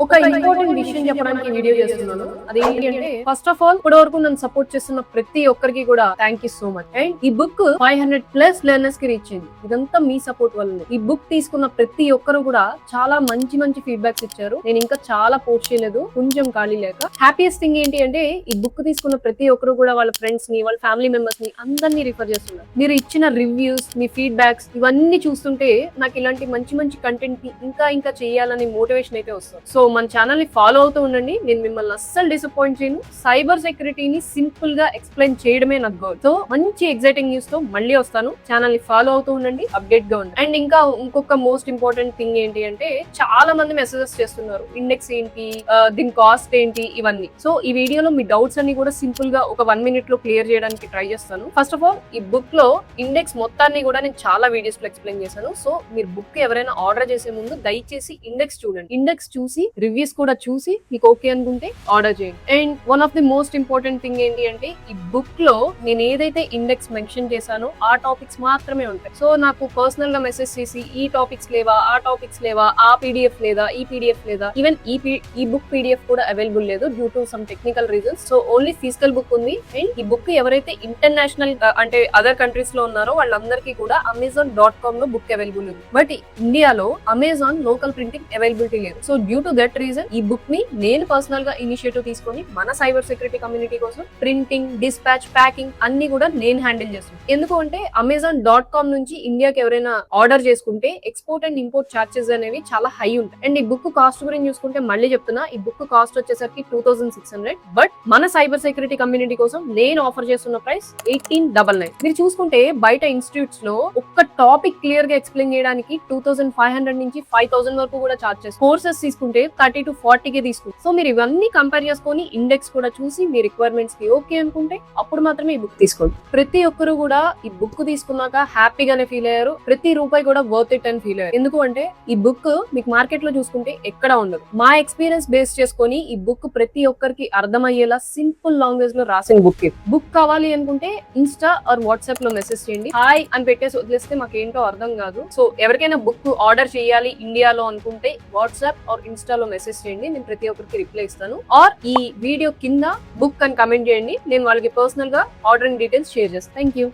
ఒక ఇంపార్టెంట్ విషయం చెప్పడానికి వీడియో చేస్తున్నాను. అదేంటి అంటే ఫస్ట్ ఆఫ్ ఆల్ ఇప్పటి వరకు నన్ను సపోర్ట్ చేస్తున్న ప్రతి ఒక్కరికి కూడా thank you so much. And ఈ బుక్ 500+ లెర్నర్స్ కి రీచ్ అయింది. ఇదంతా మీ సపోర్ట్ వల్లనే. ఈ బుక్ తీసుకున్న ప్రతి ఒక్కరు కూడా చాలా మంచి మంచి ఫీడ్బ్యాక్స్ ఇచ్చారు. నేను ఇంకా చాలా పోస్ట్ చేయలేదు, కొంచెం ఖాళీ లేక. హ్యాపీయెస్ట్ థింగ్ ఏంటి అంటే ఈ బుక్ తీసుకున్న ప్రతి ఒక్కరు కూడా వాళ్ళ ఫ్రెండ్స్ ని, వాళ్ళ ఫ్యామిలీ మెంబర్స్ ని అందరినీ రిఫర్ చేస్తున్నారు. మీరు ఇచ్చిన రివ్యూస్, మీ ఫీడ్బ్యాక్స్ ఇవన్నీ చూస్తుంటే నాకు ఇలాంటి మంచి మంచి కంటెంట్ ని ఇంకా చేయాలని మోటివేషన్ అయితే వస్తుంది. సో మన ఛానల్ ని ఫాలో అవుతూ ఉండండి. నేను మిమ్మల్ని అస్సలు డిసప్పాయింట్ చేయను. సైబర్ సెక్యూరిటీని సింపుల్ గా ఎక్స్ప్లెయిన్ చేయడమే నాకు గోల్. సో మంచి ఎగ్జైటింగ్ న్యూస్ తో మళ్ళీ వస్తాను. ఛానల్ ని ఫాలో అవుతూ ఉండండి, అప్డేట్ గా ఉండండి. అండ్ ఇంకా ఇంకొక మోస్ట్ ఇంపార్టెంట్ థింగ్ ఏంటి అంటే చాలా మంది మెసేజెస్ చేస్తున్నారు, ఇండెక్స్ ఏంటి, దీని కాస్ట్ ఏంటి, ఇవన్నీ. సో ఈ వీడియోలో మీ డౌట్స్ అన్ని కూడా సింపుల్ గా ఒక 1 minute లో క్లియర్ చేయడానికి ట్రై చేస్తాను. ఫస్ట్ ఆఫ్ ఆల్ ఈ బుక్ లో ఇండెక్స్ మొత్తాన్ని కూడా నేను చాలా వీడియోస్ లో ఎక్స్ప్లెయిన్ చేశాను. సో మీరు బుక్ ఎవరైనా ఆర్డర్ చేసే ముందు దయచేసి ఇండెక్స్ చూడండి. ఇండెక్స్ చూసి రివ్యూస్ కూడా చూసి మీకు ఓకే అనుకుంటే ఆర్డర్ చేయండి. And one of the most important thing ఏంటి అంటే ఈ బుక్ లో నేను ఏదైతే ఇండెక్స్ మెన్షన్ చేశానో ఆ టాపిక్స్ మాత్రమే ఉంటాయి. సో నాకు పర్సనల్ గా మెసేజ్ చేసి ఈ టాపిక్స్ లేవా, ఆ టాపిక్స్ లేవా, ఆ పీడిఎఫ్ లేదా, ఈ పీడిఎఫ్ లేదా, ఈవెన్ ఈ బుక్ పీడిఎఫ్ కూడా అవైలబుల్ లేదు due to some technical reasons. So only physical book ఉంది. అండ్ ఈ బుక్ ఎవరైతే ఇంటర్నేషనల్ అంటే అదర్ కంట్రీస్ లో ఉన్నారో వాళ్ళందరికీ కూడా Amazon.com లో బుక్ అవైలబుల్ ఉంది. బట్ ఇండియాలో అమెజాన్ లోకల్ ప్రింటింగ్ అవైలబిలిటీ లేదు. So due to that reason ఈ బుక్ ని నేను పర్సనల్ గా ఇనిషియేటివ్ తీసుకొని మన సైబర్ సెక్యూరిటీ కమ్యూనిటీ కోసం ప్రింటింగ్, డిస్పాచ్, ప్యాకింగ్ అన్ని కూడా నేను హ్యాండిల్ చేస్తాను. ఎందుకు అంటే Amazon.com నుంచి ఇండియాకి ఎవరైనా ఆర్డర్ చేసుకుంటే ఎక్స్పోర్ట్ అండ్ ఇంపోర్ట్ చార్జెస్ అనేవి చాలా హై ఉంటాయి. అండ్ ఈ బుక్ కాస్ట్ గురించి చూసుకుంటే మళ్ళీ చెప్తున్నా, ఈ బుక్ కాస్ట్ వచ్చేసరికి 2600. బట్ మన సైబర్ సెక్యూరిటీ కమ్యూనిటీ కోసం నేను ఆఫర్ చేస్తున్న ప్రైస్ 1899. మీరు చూసుకుంటే బయట ఇన్స్టిట్యూట్స్ లో ఒక్క టాపిక్ క్లియర్ గా ఎక్స్ప్లెయిన్ చేయడానికి 2500 నుంచి 5000 వరకు కూడా చార్జ్ చేస్తారు. కోర్సెస్ తీసుకుంటే 30 to 40 కే తీసుకుంటారు. సో మీరు ఇవన్నీ కంపేర్ చేసుకొని ఇండెక్స్ కూడా చూసి మీ రిక్వైర్మెంట్స్ కి ఓకే అనుకుంటే అప్పుడు మాత్రమే ఈ బుక్ తీసుకోండి. ప్రతి ఒక్కరు కూడా ఈ బుక్ తీసుకున్నాక హ్యాపీగానే ఫీల్ అయ్యారు. ప్రతి రూపాయి కూడా వర్త్ ఇట్ అని ఫీల్ అయ్యారు. ఎందుకు అంటే ఈ బుక్ మీకు మార్కెట్ లో చూసుకుంటే ఎక్కడ ఉండదు. మా ఎక్స్పీరియన్స్ బేస్ చేసుకొని ఈ బుక్ ప్రతి ఒక్కరికి అర్థమయ్యేలా సింపుల్ లాంగ్వేజ్ లో రాసిన బుక్. బుక్ కావాలి అనుకుంటే ఇన్స్టా ఆర్ వాట్సాప్ లో మెసేజ్ చేయండి. హాయ్ అని పెట్టేసి వదిలేస్తే మాకేంటో అర్థం కాదు. సో ఎవరికైనా బుక్ ఆర్డర్ చేయాలి ఇండియాలో అనుకుంటే వాట్సాప్ ఆర్ ఇన్స్టాలో మెసేజ్ చేయండి. నేను ప్రతి ఒక్కరికి రిప్లై ఇస్తాను. ఆర్ ఈ వీడియో కింద బుక్ అని కమెంట్ చేయండి. నేను వాళ్ళకి పర్సనల్ గా ఆర్డరింగ్ డీటెయిల్స్ షేర్ చేస్తాను. Thank you.